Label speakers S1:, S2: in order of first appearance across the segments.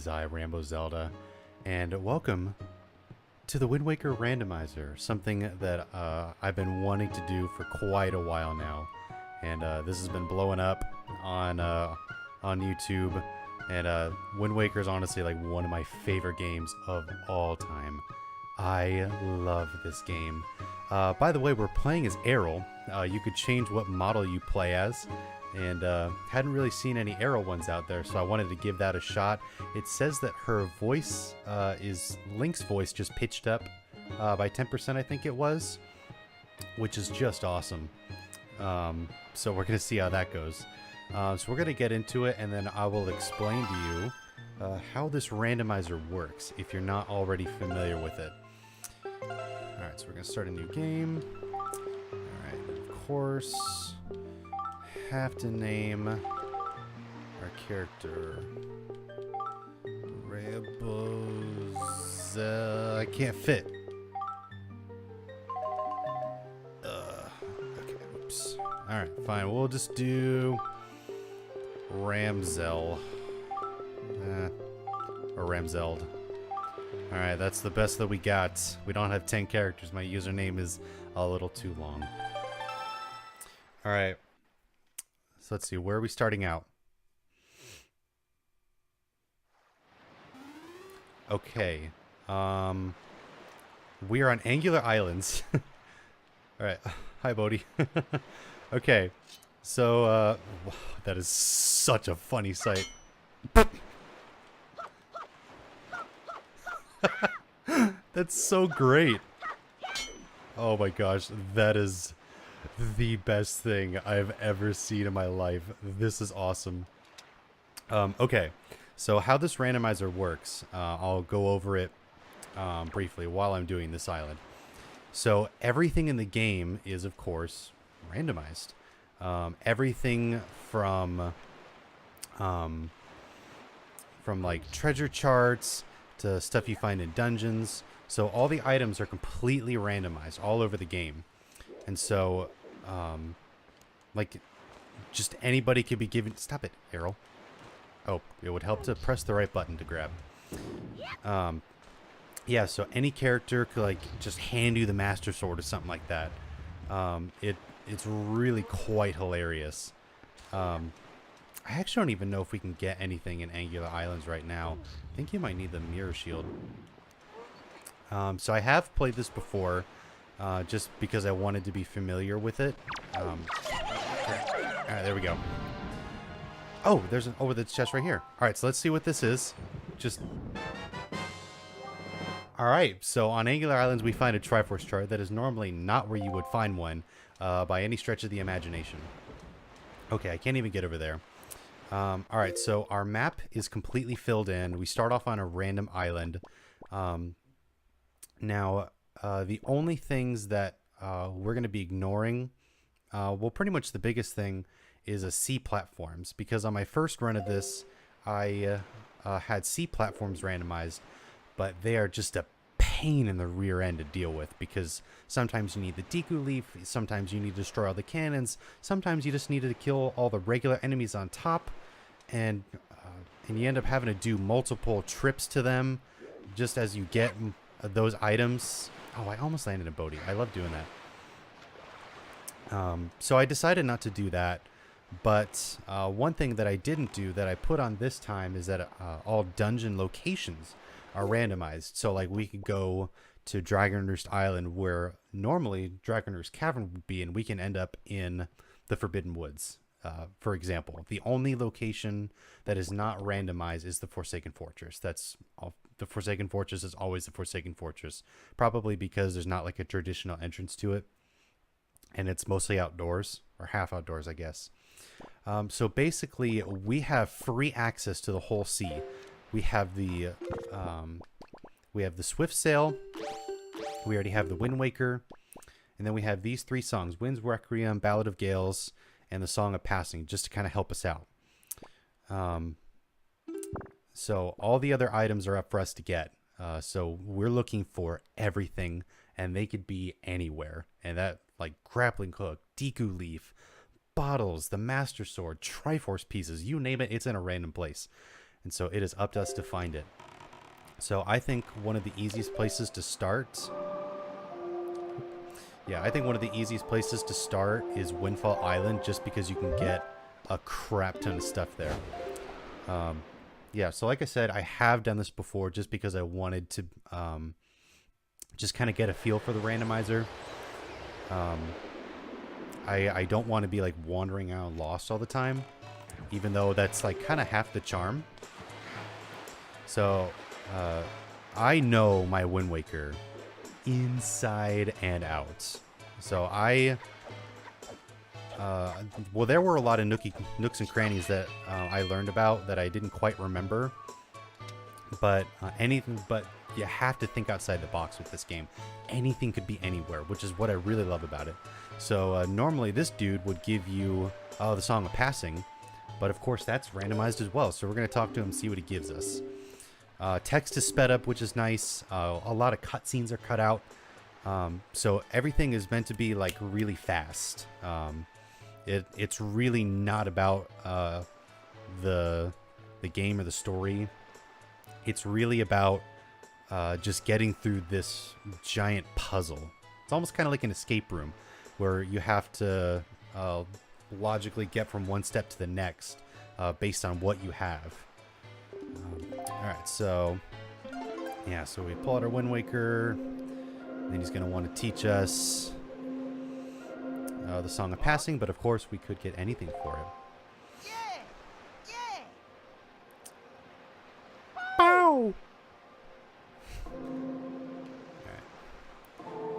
S1: is I, RamboZelda, and welcome to the Wind Waker Randomizer, something that I've been wanting to do for quite a while now, and this has been blowing up on YouTube, and Wind Waker is honestly like one of my favorite games of all time. I love this game. By the way, we're playing as Errol. You could change what model you play as, and hadn't really seen any Errol ones out there, so I wanted to give that a shot. It says that her voice is Link's voice, just pitched up by 10%, I think it was, which is just awesome. So we're going to see how that goes. So we're going to get into it, and then I will explain to you how this randomizer works, if you're not already familiar with it. Alright, so we're going to start a new game. Alright, of course, have to name our character RamboZelda. I can't fit. Okay, oops. Alright, fine. We'll just do RamZel. Or RamZelda. Alright, that's the best that we got. We don't have 10 characters. My username is a little too long. Alright. So let's see, where are we starting out? Okay. We are on Angular Islands. Alright. Hi, Bodhi. Okay. So, that is such a funny sight. That's so great. Oh my gosh, that is the best thing I've ever seen in my life. This is awesome. Okay, so how this randomizer works, I'll go over it briefly while I'm doing this island. So everything in the game is, of course, randomized. Everything from like treasure charts to stuff you find in dungeons. So all the items are completely randomized all over the game. And so, like, just anybody could be given... Stop it, Errol. Oh, it would help to press the right button to grab. Yeah, so any character could, like, just hand you the Master Sword or something like that. It's really quite hilarious. I actually don't even know if we can get anything in Angular Islands right now. I think you might need the Mirror Shield. So I have played this before, just because I wanted to be familiar with it. Alright, there we go. Oh, there's an over the chest right here. Alright, so let's see what this is. Just... Alright, so on Angular Islands we find a Triforce chart that is normally not where you would find one, by any stretch of the imagination. Okay, I can't even get over there. Alright, so our map is completely filled in. We start off on a random island. Now, the only things that we're going to be ignoring, well, pretty much the biggest thing is C platforms. Because on my first run of this, I had C platforms randomized, but they are just a pain in the rear end to deal with, because sometimes you need the Deku Leaf, sometimes you need to destroy all the cannons, sometimes you just need to kill all the regular enemies on top, and you end up having to do multiple trips to them just as you get those items. Oh, I almost landed in Bodhi. I love doing that. So I decided not to do that, but one thing that I didn't do that I put on this time is that all dungeon locations are randomized. So like we could go to Dragonroost Island where normally Dragonroost Cavern would be, and we can end up in the Forbidden Woods, for example. The only location that is not randomized is the Forsaken Fortress. That's all. The Forsaken Fortress is always the Forsaken Fortress, probably because there's not like a traditional entrance to it, and it's mostly outdoors, or half outdoors, I guess. So basically, we have free access to the whole sea. We have the Swift Sail. We already have the Wind Waker, and then we have these three songs: Wind's Requiem, Ballad of Gales, and the Song of Passing, just to kind of help us out. So all the other items are up for us to get. So we're looking for everything, and they could be anywhere. And that, like, grappling hook, Deku Leaf, bottles, the Master Sword, Triforce pieces, you name it, it's in a random place. And so it is up to us to find it. So I think one of the easiest places to start... Yeah, I think one of the easiest places to start is Windfall Island, just because you can get a crap ton of stuff there. Yeah, so like I said, I have done this before just because I wanted to just kind of get a feel for the randomizer. I don't want to be like wandering out lost all the time, even though that's like kind of half the charm. So I know my Wind Waker inside and out. So well, there were a lot of nooks and crannies that I learned about that I didn't quite remember. But you have to think outside the box with this game. Anything could be anywhere, which is what I really love about it. So normally this dude would give you the Song of Passing, but of course that's randomized as well. So we're going to talk to him and see what he gives us. Text is sped up, which is nice. A lot of cutscenes are cut out. So everything is meant to be like really fast. It's really not about the game or the story. It's really about just getting through this giant puzzle. It's almost kind of like an escape room where you have to logically get from one step to the next based on what you have. Alright, so yeah, so we pull out our Wind Waker. Then he's going to want to teach us the Song of Passing, but of course we could get anything for it.
S2: Yeah!
S1: Bow!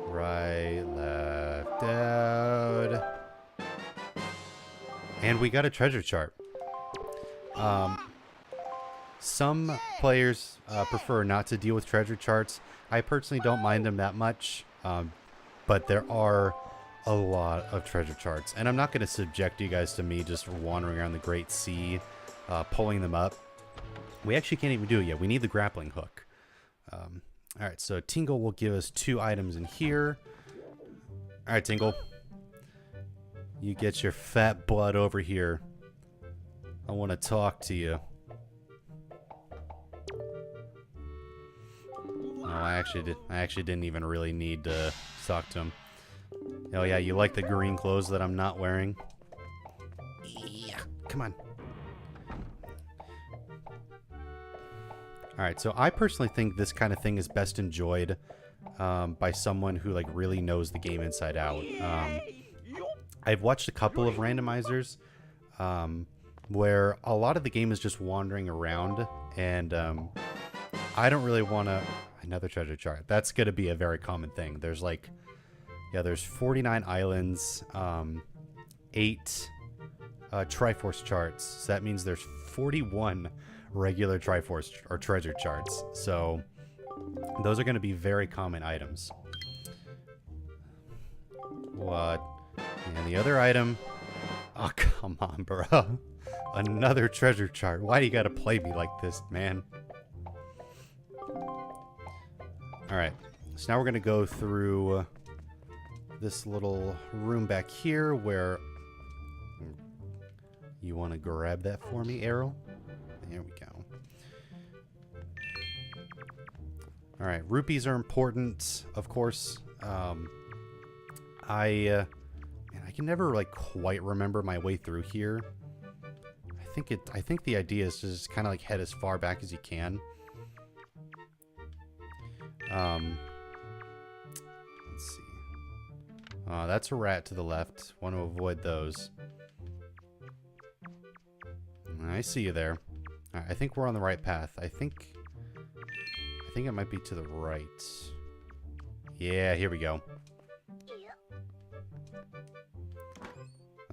S1: Right, left, down. And we got a treasure chart. Some players prefer not to deal with treasure charts. I personally don't mind them that much, but there are a lot of treasure charts. And I'm not going to subject you guys to me just wandering around the Great Sea, pulling them up. We actually can't even do it yet. We need the grappling hook. Alright, so Tingle will give us 2 items in here. Alright, Tingle. You get your fat butt over here. I want to talk to you. Oh, I actually didn't even really need to talk to him. Oh yeah, you like the green clothes that I'm not wearing? Yeah, come on. Alright, so I personally think this kind of thing is best enjoyed by someone who like really knows the game inside out. I've watched a couple of randomizers where a lot of the game is just wandering around, and I don't really want to... Another treasure chart. That's going to be a very common thing. There's like... Yeah, there's 49 islands, 8 Triforce charts. So that means there's 41 regular Triforce or treasure charts. So those are going to be very common items. What? And the other item... Oh, come on, bro. Another treasure chart. Why do you got to play me like this, man? Alright. So now we're going to go through this little room back here where... You want to grab that for me, Arrow? There we go. Alright, rupees are important, of course. Man, I can never like quite remember my way through here. I think the idea is to just kind of like head as far back as you can. Let's see. That's a rat to the left. Want to avoid those. I see you there. Right, I think we're on the right path. I think it might be to the right. Yeah, here we go.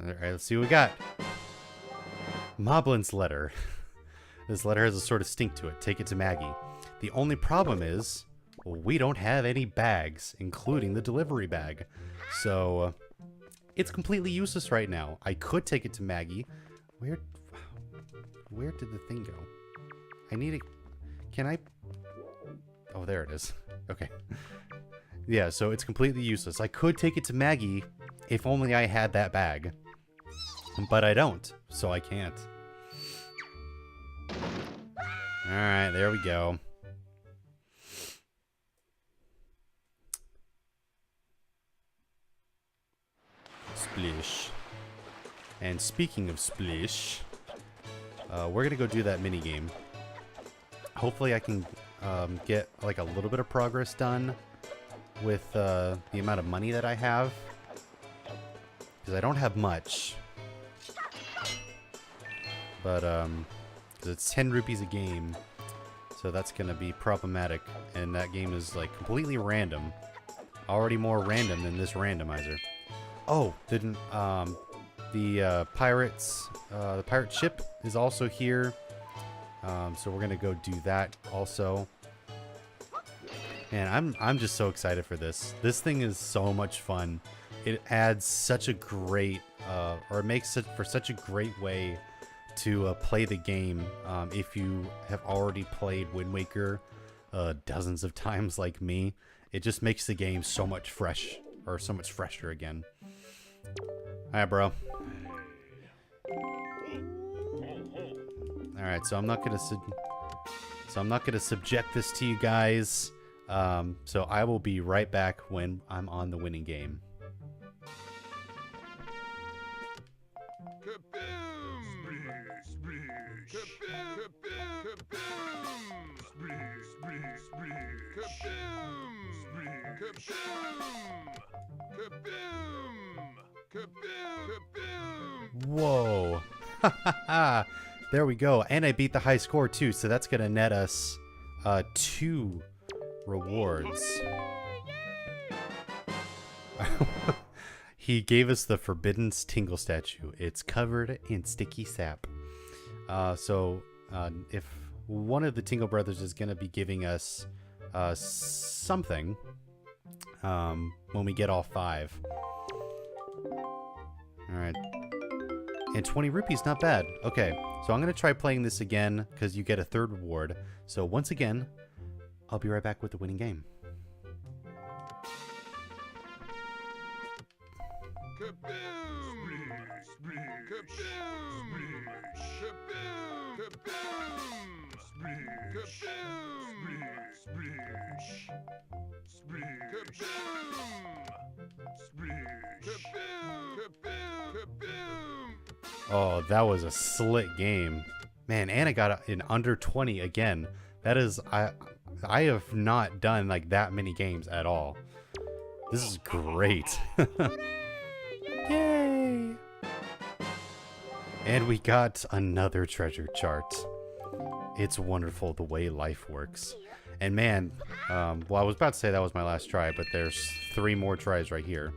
S1: Alright, let's see what we got. Moblin's letter. This letter has a sort of stink to it. Take it to Maggie. The only problem is, we don't have any bags, including the delivery bag. So, it's completely useless right now. I could take it to Maggie. Where did the thing go? I need it. Can I? Oh, there it is. Okay. Yeah, so it's completely useless. I could take it to Maggie if only I had that bag. But I don't, so I can't. Alright, there we go. Splish. And speaking of Splish, we're gonna go do that mini game. Hopefully I can get like a little bit of progress done with the amount of money that I have, because I don't have much. But because it's 10 rupees a game, so that's gonna be problematic. And that game is like completely random, already more random than this randomizer. Oh, didn't the pirate ship is also here. So we're gonna go do that also. And I'm just so excited for this. This thing is so much fun. It adds such a great, or it makes it for such a great way to play the game. If you have already played Wind Waker dozens of times like me, it just makes the game so much fresher again. Alright, bro. Alright, so I'm not gonna subject this to you guys. So I will be right back when I'm on the winning game. Whoa. There we go. And I beat the high score too, so that's gonna net us 2 rewards. He gave us the Forbidden Tingle statue. It's covered in sticky sap. So if one of the Tingle Brothers is going to be giving us something when we get all 5. Alright. And 20 rupees, not bad. Okay, so I'm going to try playing this again because you get a 3rd reward. So once again, I'll be right back with the winning game. Oh, that was a slick game. Man, and I got in under 20 again. That is, I have not done like that many games at all. This is great. Yay! And we got another treasure chart. It's wonderful the way life works. And man, well, I was about to say that was my last try, but there's 3 more tries right here.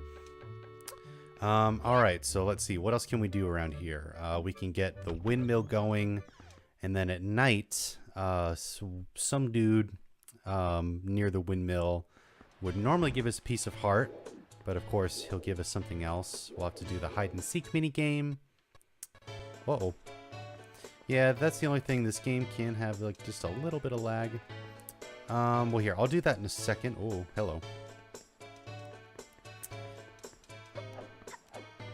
S1: Alright, so let's see. What else can we do around here? We can get the windmill going. And then at night, some dude near the windmill would normally give us a piece of heart. But of course, he'll give us something else. We'll have to do the hide and seek mini game. Uh-oh. Yeah, that's the only thing. This game can have like just a little bit of lag. Well, here, I'll do that in a second. Oh, hello.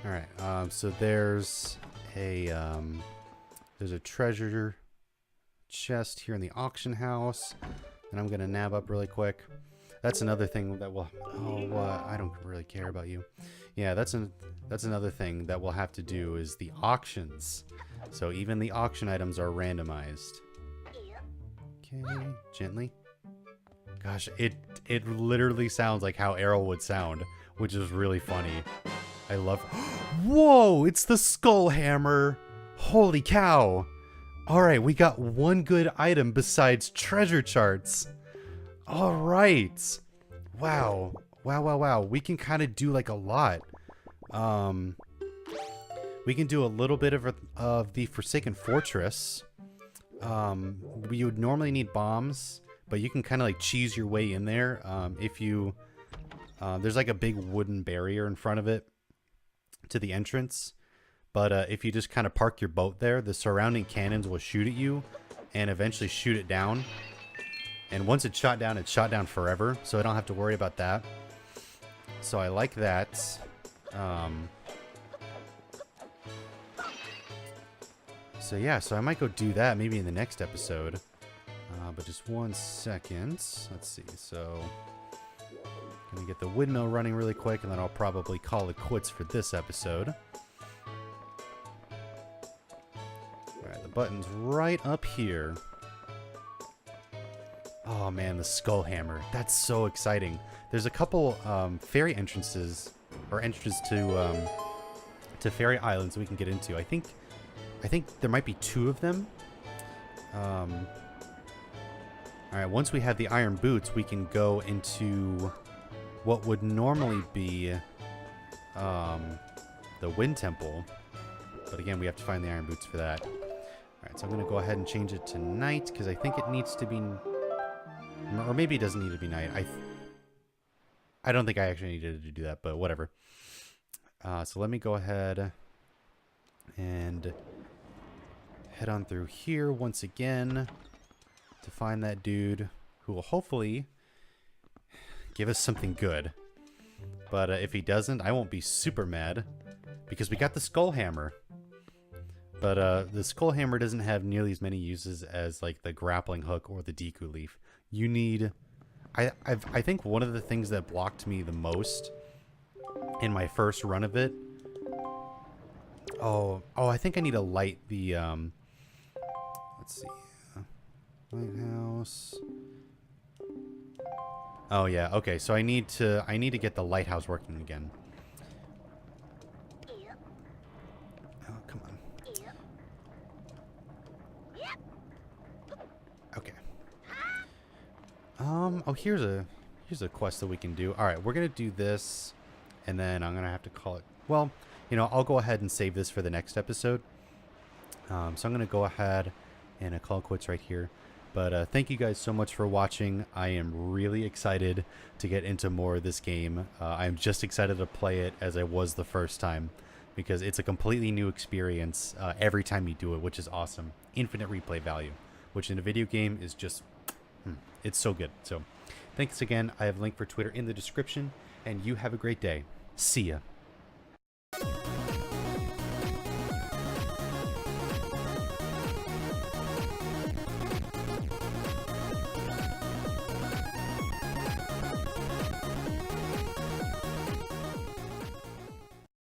S1: Alright, so there's a treasure chest here in the auction house. And I'm gonna nab up really quick. That's another thing that will... Oh, I don't really care about you. Yeah, that's another thing that we'll have to do is the auctions. So even the auction items are randomized. Okay, gently. Gosh, it literally sounds like how Errol would sound, which is really funny. I love... Whoa, it's the skull hammer. Holy cow. All right, we got one good item besides treasure charts. All right. Wow. Wow. We can kind of do like a lot. We can do a little bit of the Forsaken Fortress. We would normally need bombs, but you can kind of like cheese your way in there. If you... there's like a big wooden barrier in front of it to the entrance. But if you just kind of park your boat there, the surrounding cannons will shoot at you and eventually shoot it down. And once it's shot down forever, so I don't have to worry about that. So I like that. So yeah, so I might go do that maybe in the next episode. But just 1 second. Let's see. So, gonna get the windmill running really quick, and then I'll probably call it quits for this episode. Alright, the button's right up here. Oh man, the skull hammer. That's so exciting. There's a couple fairy entrances, or entrances to fairy islands we can get into. I think there might be 2 of them. Alright, once we have the iron boots, we can go into what would normally be the wind temple. But again, we have to find the iron boots for that. Alright, so I'm going to go ahead and change it to night, because I think it needs to be... Or maybe it doesn't need to be night. I don't think I actually needed to do that, but whatever. So let me go ahead and head on through here once again to find that dude who will hopefully give us something good. But if he doesn't, I won't be super mad because we got the skull hammer. But the skull hammer doesn't have nearly as many uses as like the grappling hook or the Deku leaf. You need... I think one of the things that blocked me the most in my first run of it... Oh, I think I need to light the... let's see. Lighthouse... Oh yeah, okay, so I need to get the lighthouse working again. Oh, come on. Okay. Oh, here's a quest that we can do. All right, we're gonna do this, and then I'm gonna have to call it. Well, you know, I'll go ahead and save this for the next episode. So I'm gonna go ahead and call it quits right here. But thank you guys so much for watching. I am really excited to get into more of this game. I'm just excited to play it as I was the first time, because it's a completely new experience every time you do it, which is awesome. Infinite replay value, which in a video game is just, it's so good. So thanks again. I have a link for Twitter in the description, and you have a great day. See ya.